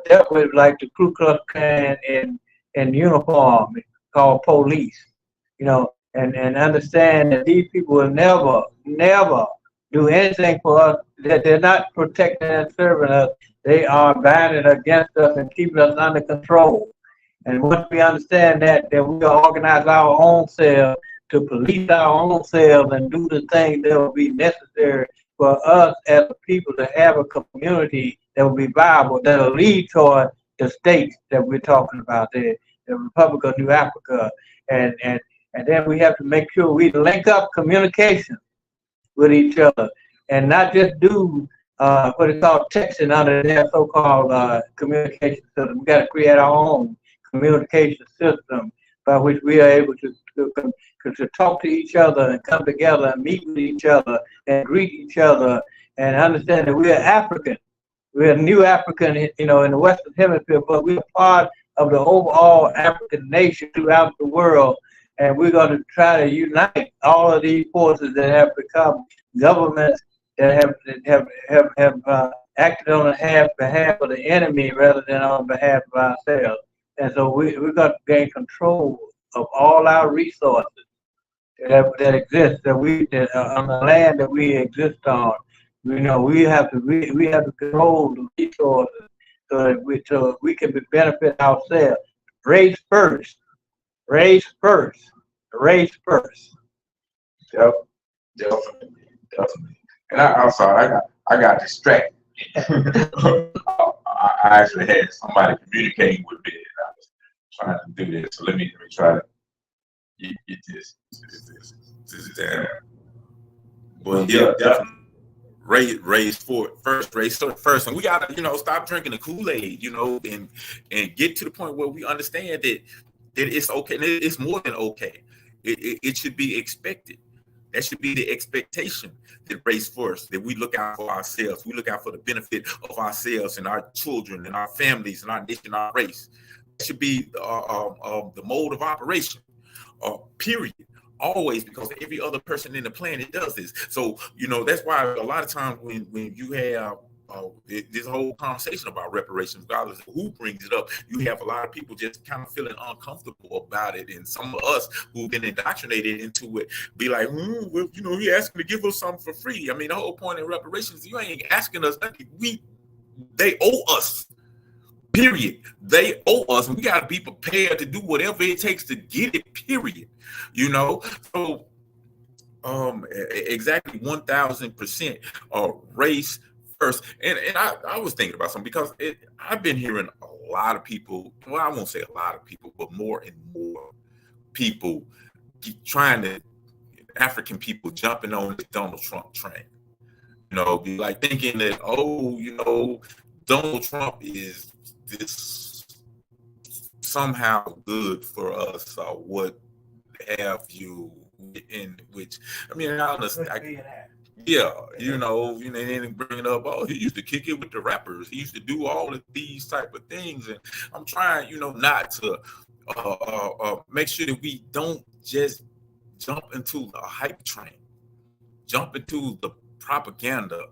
dealt with like the Ku Klux Klan in uniform called police. And understand that these people will never do anything for us. That they're not protecting and serving us. They are binding against us and keeping us under control. And once we understand that, then we will organize our own selves to police our own selves and do the things that will be necessary for us as a people to have a community that will be viable, that will lead toward the state that we're talking about, the Republic of New Afrika. And then we have to make sure we link up communication with each other, and not just do what is called texting under their so-called communication system. We got to create our own communication system by which we are able to talk to each other and come together and meet with each other and greet each other and understand that we are African. We're New African, in the Western Hemisphere, but we're part of the overall African nation throughout the world. And we're going to try to unite all of these forces that have become governments that have acted on behalf of the enemy rather than on behalf of ourselves. And so we're going to gain control of all our resources that exist on the land that we exist on. We have to control the resources so that we can benefit ourselves. Race first. Race first. Race first. Yep. Definitely. And I'm sorry, I got distracted. I actually had somebody communicating with me, and I was trying to do this. So let me try to get this. This is down. But yeah, definitely. Raise first, and we gotta, stop drinking the Kool-Aid, and get to the point where we understand that it's okay. It's more than okay. It should be expected. That should be the expectation, that race first, that we look out for ourselves. We look out for the benefit of ourselves and our children and our families and our nation, our race. That should be the mode of operation, period. Always, because every other person in the planet does this. So, that's why a lot of times when you have this whole conversation about reparations, regardless of who brings it up, you have a lot of people just kind of feeling uncomfortable about it. And some of us who've been indoctrinated into it be like, well, you're asking to give us something for free. I mean, the whole point in reparations, you ain't asking us nothing. They owe us. Period. They owe us, and we got to be prepared to do whatever it takes to get it. Period. So exactly 1,000% race first. And I was thinking about something, because I've been hearing a lot of people. Well, I won't say a lot of people, but more and more people African people jumping on the Donald Trump train. Like thinking that, Donald Trump is this somehow good for us, or what have you, in which, I mean, I understand. Yeah, and then bring it up. Oh, he used to kick it with the rappers. He used to do all of these type of things, and I'm trying, not to make sure that we don't just jump into the hype train, jump into the propaganda,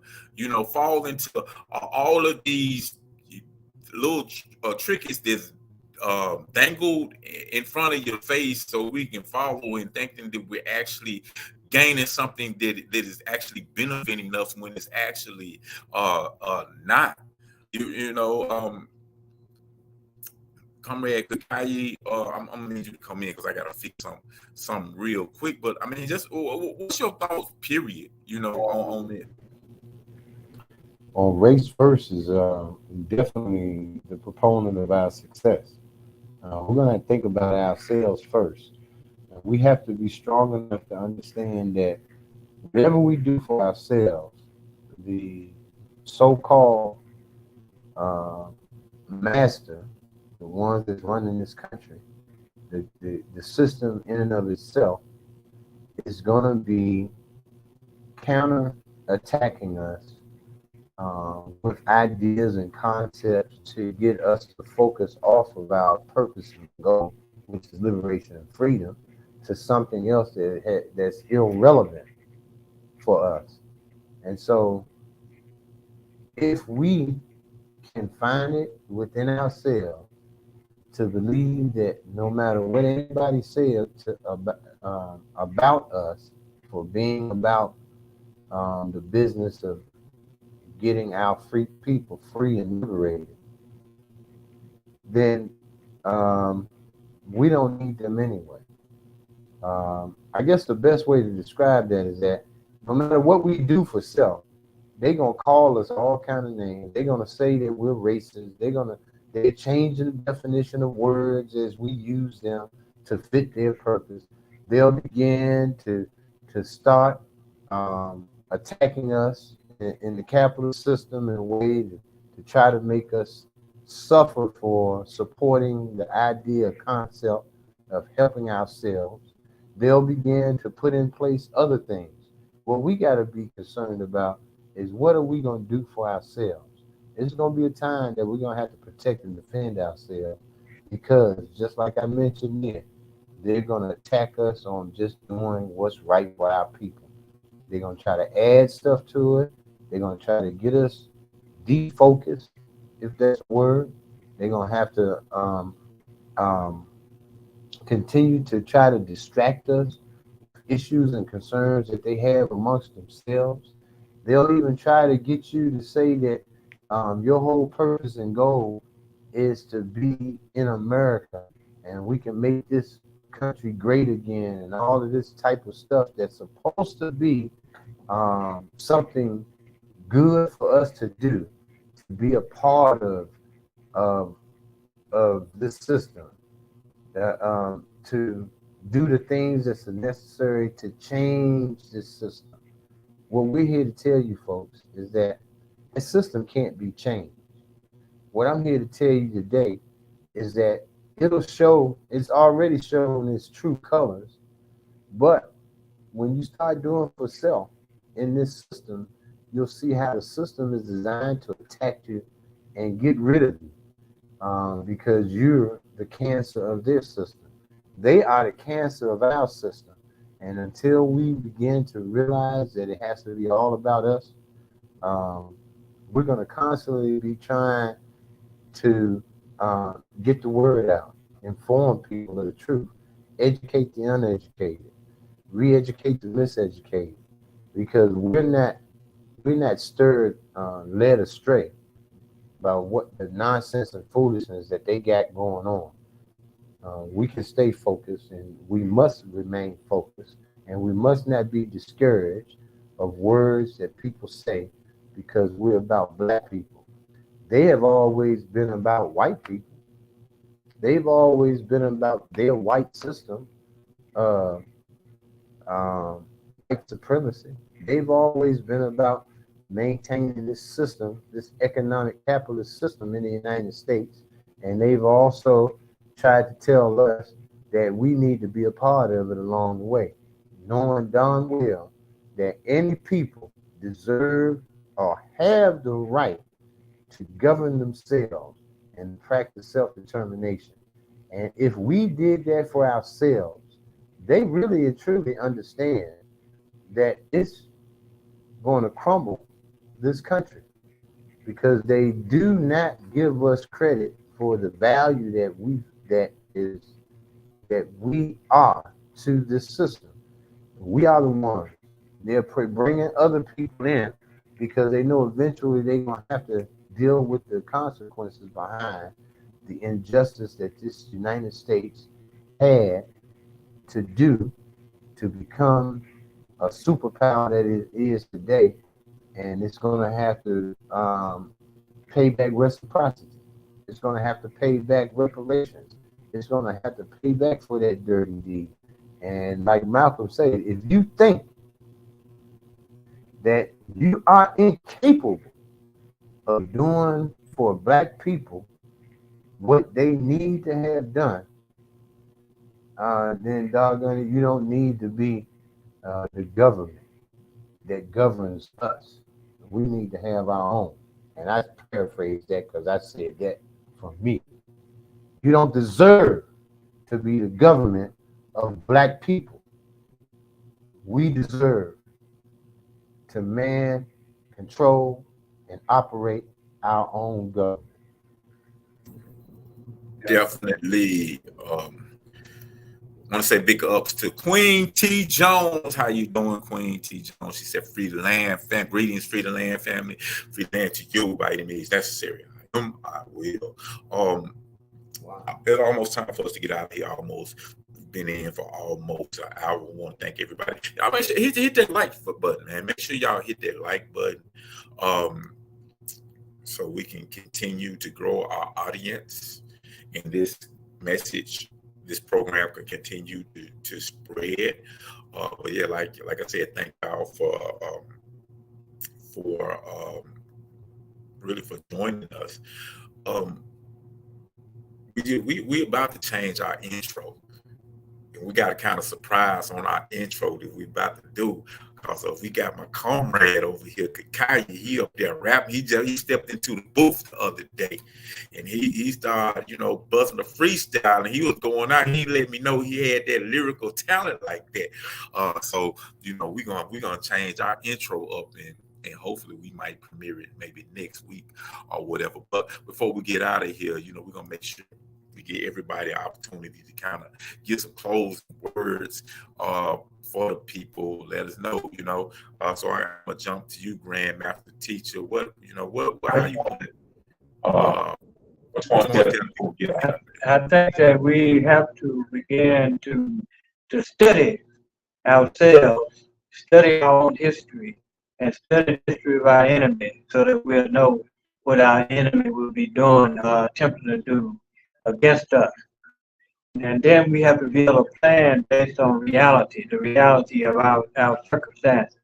fall into all of these little tricks that's dangled in front of your face so we can follow and thinking that we're actually gaining something that is actually benefiting us when it's actually not. Comrade Kakai, I'm gonna need you to come in because I gotta fix something real quick. But I mean, just what's your thoughts, period, on it? On race first is definitely the proponent of our success. We're going to think about ourselves first. We have to be strong enough to understand that whatever we do for ourselves, the so-called master, the ones that's running this country, the system in and of itself is going to be counter attacking us with ideas and concepts to get us to focus off of our purpose and goal, which is liberation and freedom, to something else that's irrelevant for us. And so if we can find it within ourselves to believe that no matter what anybody says about us for being about the business of getting our free people free and liberated, then we don't need them anyway. I guess the best way to describe that is that no matter what we do for self, they're gonna call us all kind of names. They're gonna say that we're racist. They're changing the definition of words as we use them to fit their purpose. They'll begin to start attacking us in the capitalist system in a way to try to make us suffer for supporting the idea, concept of helping ourselves. They'll begin to put in place other things. What we got to be concerned about is what are we going to do for ourselves? It's going to be a time that we're going to have to protect and defend ourselves because, just like I mentioned here, they're going to attack us on just doing what's right for our people. They're going to try to add stuff to it. They're going to try to get us defocused, if that's a word. They're going to have to continue to try to distract us with issues and concerns that they have amongst themselves. They'll even try to get you to say that your whole purpose and goal is to be in America and we can make this country great again and all of this type of stuff that's supposed to be something good for us to do, to be a part of this system, to do the things that's necessary to change this system. What we're here to tell you folks is that the system can't be changed. What I'm here to tell you today is that it's already shown its true colors, but when you start doing for self in this system, you'll see how the system is designed to attack you and get rid of you because you're the cancer of their system. They are the cancer of our system. And until we begin to realize that it has to be all about us, we're going to constantly be trying to get the word out, inform people of the truth, educate the uneducated, re-educate the miseducated, because we're not stirred, led astray by what the nonsense and foolishness that they got going on. We can stay focused and we must remain focused and we must not be discouraged of words that people say because we're about black people. They have always been about white people. They've always been about their white system, white supremacy. They've always been about maintaining this system, this economic capitalist system in the United States. And they've also tried to tell us that we need to be a part of it along the way, knowing darn well that any people deserve or have the right to govern themselves and practice self-determination. And if we did that for ourselves, they really and truly understand that it's going to crumble this country, because they do not give us credit for the value that we are to this system. We are the ones. They're bringing other people in because they know eventually they're going to have to deal with the consequences behind the injustice that this United States had to do to become a superpower that it is today. And it's going to have to pay back reciprocity. It's going to have to pay back reparations. It's going to have to pay back for that dirty deed. And like Malcolm said, if you think that you are incapable of doing for black people what they need to have done, then doggone it, you don't need to be the government that governs us. We need to have our own. And I paraphrase that because I said that for me. You don't deserve to be the government of black people. We deserve to man, control, and operate our own government. Definitely. I want to say big ups to Queen T. Jones. How you doing, Queen T. Jones? She said, free the land, greetings, free the land family, free the land to you by any means necessary. I will. It's almost time for us to get out of here. Almost been in for almost an hour. I want to thank everybody. Y'all make sure hit that like button, man. Make sure y'all hit that like button, so we can continue to grow our audience, and this message, this program can continue to spread. But yeah, like I said, thank y'all for really for joining us. We about to change our intro, and we got a kind of surprise on our intro that we about to do. Because we got my comrade over here, Kakaya, he up there rapping. He stepped into the booth the other day, and he started, buzzing the freestyle, and he was going out. He let me know he had that lyrical talent like that. So we're gonna change our intro up, and hopefully we might premiere it maybe next week or whatever. But before we get out of here, we're gonna make sure we give everybody an opportunity to kind of get some closing words for the people. Let us know, so I'm gonna jump to you, Grandmaster Teacher. How you want to I think that we have to begin to study ourselves, study our own history, and study the history of our enemy, so that we'll know what our enemy will be doing, attempting to do against us. And then we have to build a plan based on reality, the reality of our circumstances.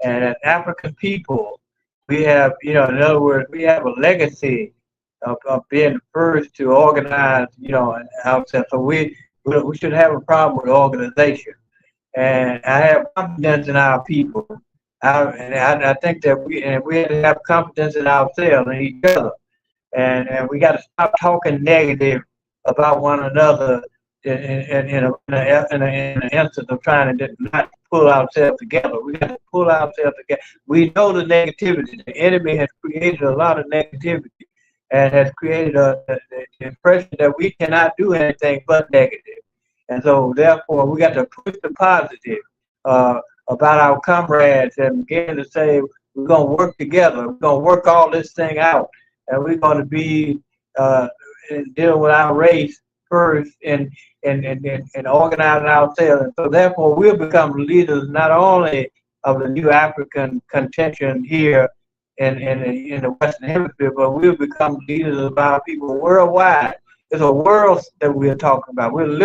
And as African people, we have, in other words, we have a legacy of being the first to organize, ourselves. So we should have a problem with organization. And I have confidence in our people. I think that we have to have confidence in ourselves and each other. And we got to stop talking negative about one another in an instance of trying to not pull ourselves together. We got to pull ourselves together. We know the negativity. The enemy has created a lot of negativity and has created the impression that we cannot do anything but negative. And so, therefore, we got to push the positive about our comrades and begin to say, we're going to work together. We're going to work all this thing out. And we're going to be dealing with our race first and organizing ourselves. And so therefore we'll become leaders not only of the new African contention here in the Western Hemisphere, but we'll become leaders of our people worldwide. It's a world that we're talking about. We're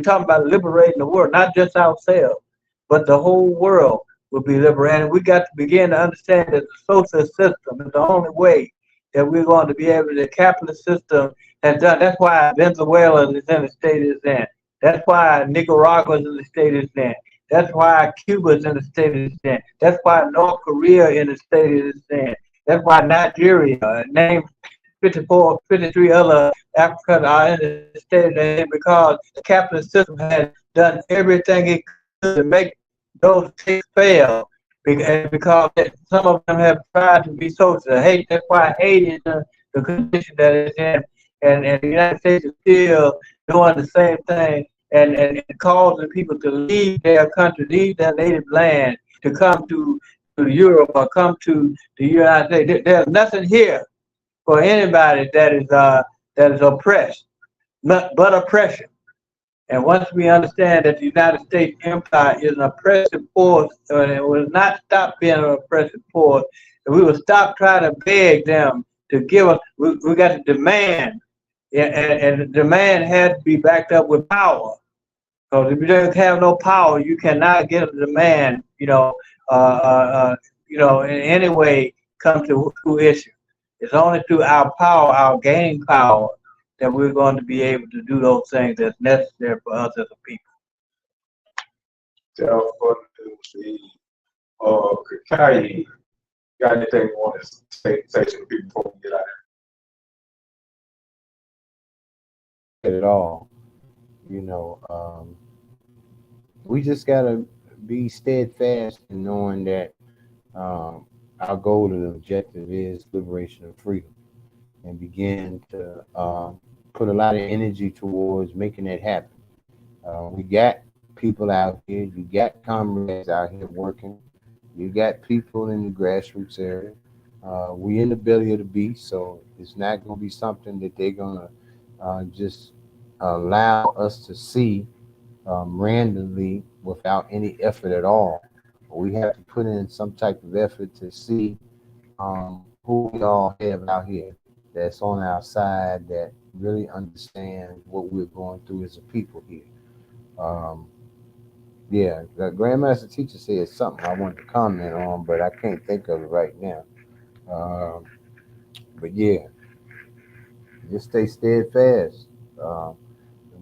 talking about liberating the world, not just ourselves, but the whole world will be liberated. We got to begin to understand that the social system is the only way that we're going to be able to, the capitalist system has done. That's why Venezuela is in the state it's in. That's why Nicaragua is in the state it's in. That's why Cuba's in the state it is in. That's why North Korea in the state it is in. That's why Nigeria, name 54, 53 other Africans are in the state they're in, because the capitalist system has done everything it could to make those states fail. Because some of them have tried to be social. Hate, that's why Haiti is in the condition that it's in. And the United States is still doing the same thing and causing people to leave their country, leave their native land, to come to Europe or come to the United States. There's nothing here for anybody that is oppressed, but oppression. And once we understand that the United States Empire is an oppressive force, and it will not stop being an oppressive force, and we will stop trying to beg them to give us, we got to demand, and the demand has to be backed up with power. Because if you don't have no power, you cannot get a demand, in any way come to fruition. It's only through our power, our gaining power, that we're going to be able to do those things that's necessary for us as a people. Without further ado, Kakai, got anything you want to say to the people before we get out of here? At all, we just gotta be steadfast in knowing that our goal and objective is liberation and freedom, and begin to put a lot of energy towards making that happen. We got people out here, you got comrades out here working, you got people in the grassroots area. We in the belly of the beast, so it's not going to be something that they're going to just allow us to see randomly without any effort at all. We have to put in some type of effort to see who we all have out here that's on our side, that really understand what we're going through as a people here. The Grandmaster Teacher said something I wanted to comment on, but I can't think of it right now. But yeah, just stay steadfast.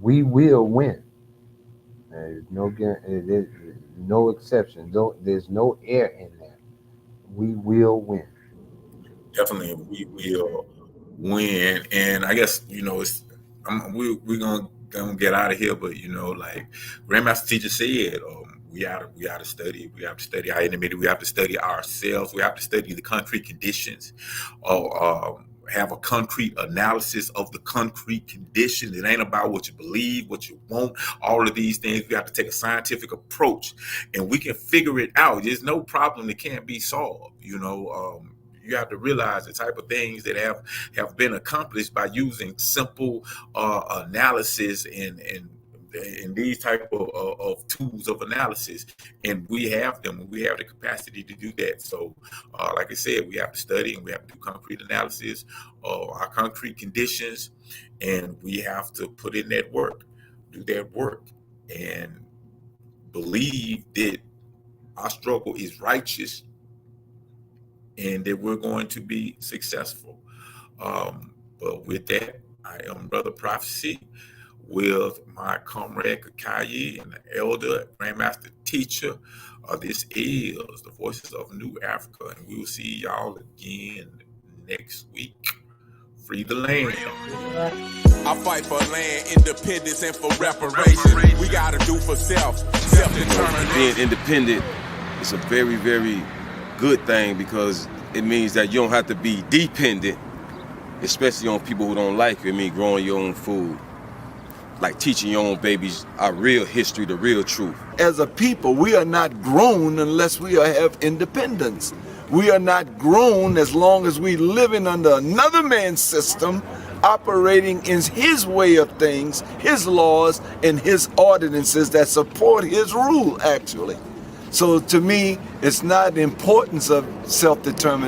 We will win. There's no exception. There's no air in there. We will win. Definitely, we will win. And I guess we're gonna get out of here. But like Grandmaster Teacher said, we ought to study. We have to study our enemy. We have to study ourselves. We have to study the concrete conditions. Have a concrete analysis of the concrete conditions. It ain't about what you believe, what you want, all of these things. We have to take a scientific approach, and we can figure it out. There's no problem that can't be solved. You have to realize the type of things that have been accomplished by using simple analysis and these type of tools of analysis, and we have them, and we have the capacity to do that. So like I said, we have to study, and we have to do concrete analysis of our concrete conditions, and we have to put in that work, do that work, and believe that our struggle is righteous and that we're going to be successful. But with that, I am Brother Prophecy with my comrade Kakai and the elder Grandmaster Teacher. This is the Voices of New Afrika, and we will see y'all again next week. Free the land. I fight for land, independence, and for reparations. We gotta do for self-determination. Being independent is a very, very good thing, because it means that you don't have to be dependent, especially on people who don't like you. Growing your own food, like teaching your own babies our real history, the real truth. As a people, we are not grown unless we have independence. We are not grown as long as we living under another man's system, operating in his way of things, his laws, and his ordinances that support his rule, actually. So to me, it's not the importance of self-determination.